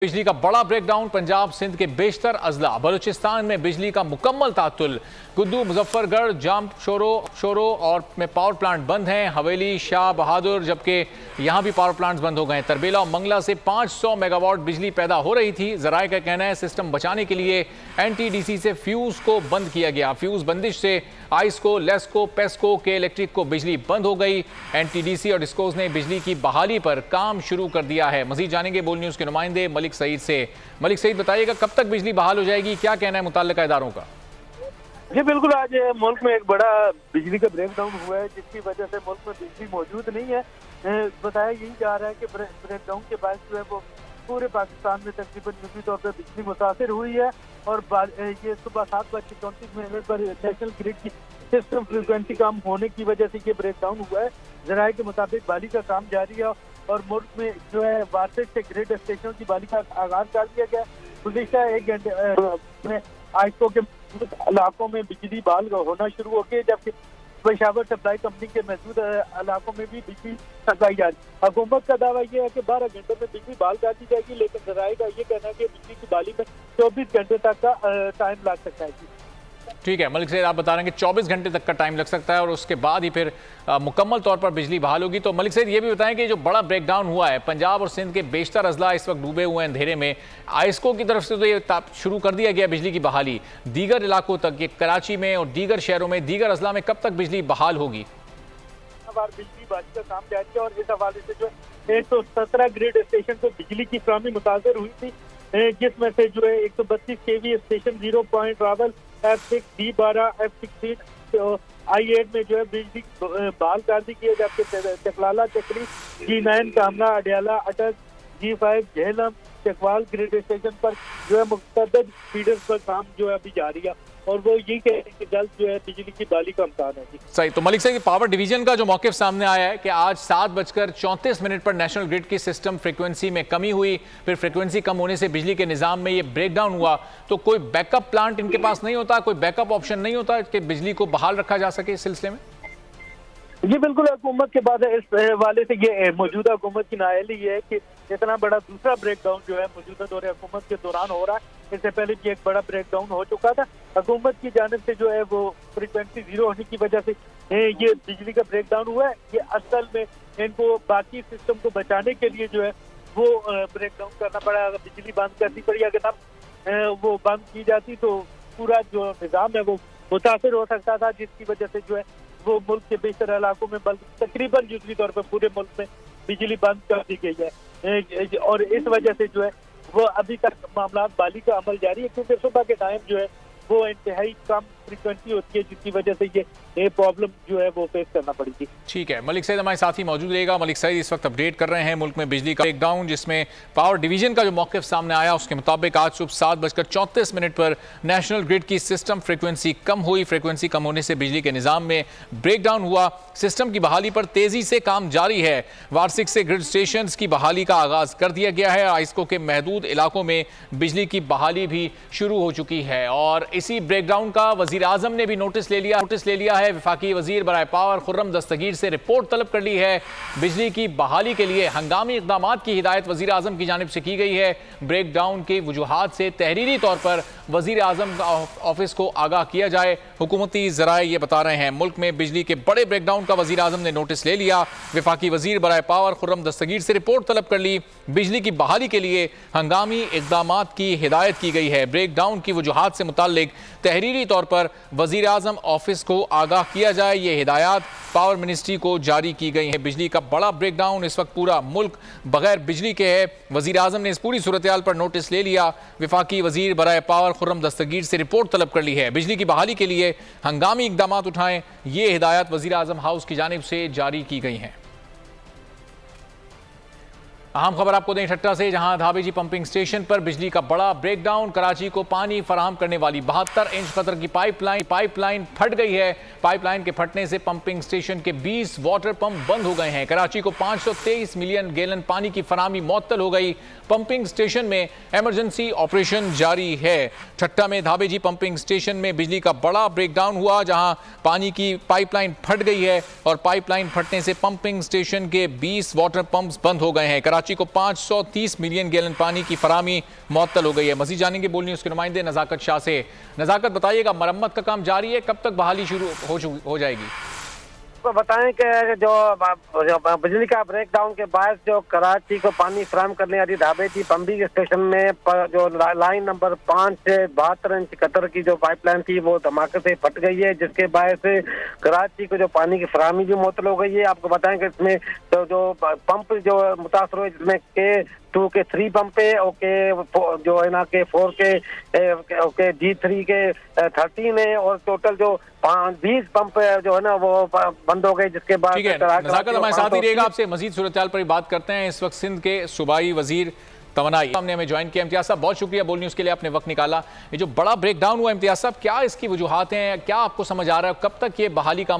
बिजली का बड़ा ब्रेकडाउन पंजाब सिंध के बेशतर अजला। बलूचिस्तान में बिजली का मुकम्मल तातुल। गुद्दू, मुजफ्फरगढ़, जाम शोरो और में पावर प्लांट बंद हैं। हवेली, शाह बहादुर, जबकि यहां भी पावर प्लांट्स बंद हो गए। तरबेला और मंगला से 500 मेगावाट बिजली पैदा हो रही थी। जराए का कहना है सिस्टम बचाने के लिए NTDC से फ्यूज को बंद किया गया। फ्यूज बंदिश से आइस्को, लेस्को, पेस्को के इलेक्ट्रिक को बिजली बंद हो गई। NTDC और डिस्कोज ने बिजली की बहाली पर काम शुरू कर दिया है। मजीद जानेंगे बोल न्यूज के नुमाइंदे मलिक सईद से। मलिक सईद, बताइएगा कब तक बिजली बहाल हो जाएगी, क्या कहना है मुतल्लिका इदारों का? जी बिल्कुल, आज मुल्क में एक बड़ा बिजली का ब्रेकडाउन हुआ है जिसकी वजह से मुल्क में बिजली मौजूद नहीं है। बताया यही जा रहा है कि ब्रेकडाउन के बाद जो है वो पूरे पाकिस्तान में तकरीबन निजी तौर पर बिजली मुतासिर हुई है। और ये सुबह 7:34 पर नेशनल ग्रिड की सिस्टम फ्रिक्वेंसी कम होने की वजह से ये ब्रेकडाउन हुआ है। जराये के मुताबिक बहाली का काम जारी है और मुल्क में जो है वारसेट से ग्रिड स्टेशन की बहाली का आगाज कर दिया गया। गुज़िश्ता 1 घंटे में आइस्को के इलाकों में बिजली बहाल होना शुरू हो गई, जबकि पेशावर सप्लाई कंपनी के मौजूद इलाकों में भी बिजली सप्लाई जा रही है। हुकूमत का दावा यह है कि 12 घंटों में बिजली बहाल कर दी जाएगी, लेकिन जराये का ये कहना है कि बिजली की बहाली में 24 घंटे तक का टाइम लग सकता है। ठीक है मलिक सईद, आप बता रहे हैं कि 24 घंटे तक का टाइम लग सकता है और उसके बाद ही फिर मुकम्मल तौर पर बिजली बहाल होगी। तो मलिक सईद, ये भी बताएं कि जो बड़ा ब्रेकडाउन हुआ है, पंजाब और सिंध के बेशतर अजला इस वक्त डूबे हुए हैं अंधेरे में। आइस्को की तरफ से तो ये शुरू कर दिया गया बिजली की बहाली। दीगर इलाकों तक, ये कराची में और दीगर शहरों में, दीगर अजला में कब तक बिजली बहाल होगी? बिजली बहाली का काम जारी है और इस हवाले से जो 117 ग्रिड स्टेशन को बिजली की फराहमी मुतासर हुई थी, जिसमें से जो है 132 kV station 0 point Rawal, F6, D12, F16, I8 में जो है बिजली बहाल कर दी गई है, जबकि चकलाला, चक्री, G9, कामना, अडियाला, अटक, G5, Jhelum, Chakwal grid station पर जो है मुतअद्दिद फीडर्स पर काम जो है अभी जारी है और वो यही कह रहे हैं कि जल्द जो है बिजली की बहाली का इम्कान है। सही। तो मलिक साहब, पावर डिवीजन का जो मौक़िफ़ सामने आया है कि आज 7:34 पर नेशनल ग्रिड की सिस्टम फ्रीक्वेंसी में कमी हुई, फिर फ्रीक्वेंसी कम होने से बिजली के निज़ाम में ये ब्रेकडाउन हुआ, तो कोई बैकअप प्लांट इनके पास नहीं होता, कोई बैकअप ऑप्शन नहीं होता कि बिजली को बहाल रखा जा सके इस सिलसिले में? जी बिल्कुल, हुकूमत के बाद इस हवाले से ये मौजूदा हुकूमत की नाअहली ये है कि इतना बड़ा दूसरा ब्रेकडाउन जो है मौजूदा दौरे हुकूमत के दौरान हो रहा है। इससे पहले भी एक बड़ा ब्रेकडाउन हो चुका था। हुकूमत की जानिब से जो है वो फ्रीक्वेंसी 0 होने की वजह से ये बिजली का ब्रेकडाउन हुआ है। ये असल में इनको बाकी सिस्टम को बचाने के लिए जो है वो ब्रेकडाउन करना पड़ा। अगर बिजली बंद करनी पड़ी, अगर तब वो बंद की जाती तो पूरा जो निज़ाम है वो मुतासर हो सकता था, जिसकी वजह से जो है वो मुल्क के बेशतर इलाकों में, बल्कि तकरीबन जुज़वी तौर पर पूरे मुल्क में बिजली बंद कर दी गई है। और इस वजह से जो है वो अभी तक मामला बहाली का अमल जारी है, क्योंकि सुबह के टाइम जो है वो इंतहाई कम फ्रीक्वेंसी होती है, जिसकी वजह से ये प्रॉब्लम जो है वो फेस करना पड़ी थी। ठीक है, मलिक सईद हमारे साथ ही मौजूद रहेगा। मलिक सईद इस वक्त अपडेट कर रहे हैं मुल्क में बिजली का ब्रेकडाउन, जिसमें पावर डिवीजन का जो मौक़िफ़ सामने आया उसके मुताबिक आज सुबह 7:34 पर नेशनल ग्रिड की सिस्टम फ्रीक्वेंसी कम हुई। फ्रीक्वेंसी कम होने से बिजली के निज़ाम में ब्रेकडाउन हुआ। सिस्टम की बहाली पर तेजी से काम जारी है। वारसिक से ग्रिड स्टेशन की बहाली का आगाज कर दिया गया है। आइस्को के महदूद इलाकों में बिजली की बहाली भी शुरू हो चुकी है और इसी ब्रेकडाउन का वजीर आजम ने भी नोटिस ले लिया है। वफाकी वजीर बराए पावर खुर्रम दस्तगीर से रिपोर्ट तलब कर ली है। बिजली की बहाली के लिए हंगामी इक़दाम की हिदायत वजीर आजम की जानिब से की गई है। ब्रेकडाउन के वजूहात से तहरीरी तौर पर वजीर आजम ऑफिस को आगाह किया जाए। हुकूमती ज़राए ये बता रहे हैं मुल्क में बिजली के बड़े ब्रेकडाउन का वजीर आजम ने नोटिस ले लिया। वफाकी वजीर बराए पावर खुर्रम दस्तगीर से रिपोर्ट तलब कर ली। बिजली की बहाली के लिए हंगामी इक़दाम की हिदायत की गई है। ब्रेकडाउन की वजूहात से मुताल्लिक तहरीरी तौर पर वजीर आजम ऑफिस को आगाह किया जाए। ये हिदायत पावर मिनिस्ट्री को जारी की गई है। बिजली का बड़ा ब्रेकडाउन, इस वक्त पूरा मुल्क बगैर बिजली के है। वजीर आजम ने इस पूरी सूरत हाल पर नोटिस ले लिया। वफाकी वजीर बराए पावर खुर्रम दस्तगीर से रिपोर्ट तलब कर ली है। बिजली की बहाली के लिए हंगामी इक़दाम उठाएं, ये हिदायत वजीर आजम हाउस की जानिब से जारी की गई हैं। अहम खबर आपको दें ठट्टा से, जहां धाबेजी पंपिंग स्टेशन पर बिजली का बड़ा ब्रेकडाउन। कराची को पानी फराहम करने वाली 72 इंच कतर की पाइपलाइन फट गई है। पाइपलाइन के फटने से पंपिंग स्टेशन के 20 वाटर पंप बंद हो गए हैं। कराची को 523 मिलियन गैलन पानी की फराहमी मुअत्तल हो गई। पंपिंग स्टेशन में इमरजेंसी ऑपरेशन जारी है। ठट्टा में धाबेजी पंपिंग स्टेशन में बिजली का बड़ा ब्रेकडाउन हुआ, जहां पानी की पाइपलाइन फट गई है और पाइपलाइन फटने से पंपिंग स्टेशन के 20 वाटर पंप्स बंद हो गए हैं। कराची कराची को 530 मिलियन गैलन पानी की फराहमी मुअत्तल हो गई है। मजीद जानेंगे बोल न्यूज़ के नुमाइंदे नज़ाकत शाह से। नज़ाकत, बताइएगा, मरम्मत का काम जारी है, कब तक बहाली शुरू हो जाएगी? तो बताएं कि जो बिजली का ब्रेकडाउन के बाद जो कराची को पानी फराहम करने वाली ढाबे थी पंपिंग स्टेशन में जो लाइन नंबर 5 से 72 इंच कतर की जो पाइपलाइन थी वो धमाके से फट गई है, जिसके बायस कराची को जो पानी की फराहमी भी मुअत्तल हो गई है। आपको बताएं कि इसमें तो जो पंप जो मुतासर हुए जिसमें K2 के 3 पंप है, ओके जो है ना K4 के ओके D3 के 13 है और टोटल जो 20 पंप जो है ना वो बंद हो गए, जिसके बाद नज़ाकत हमारे साथ ही रहेगा। आपसे मजीद सूरत-ए-हाल पर बात करते हैं। इस वक्त सिंध के सूबाई वजीर तमन्नाई हमने हमें ज्वाइन किया। इम्तियाज साहब, बहुत शुक्रिया बोल न्यूज़ के लिए, आपने वक्त निकाला। ये जो बड़ा ब्रेकडाउन हुआ इम्तियाज साहब, क्या इसकी वजूहात हैं, क्या आपको समझ आ रहा है, कब तक ये बहाली का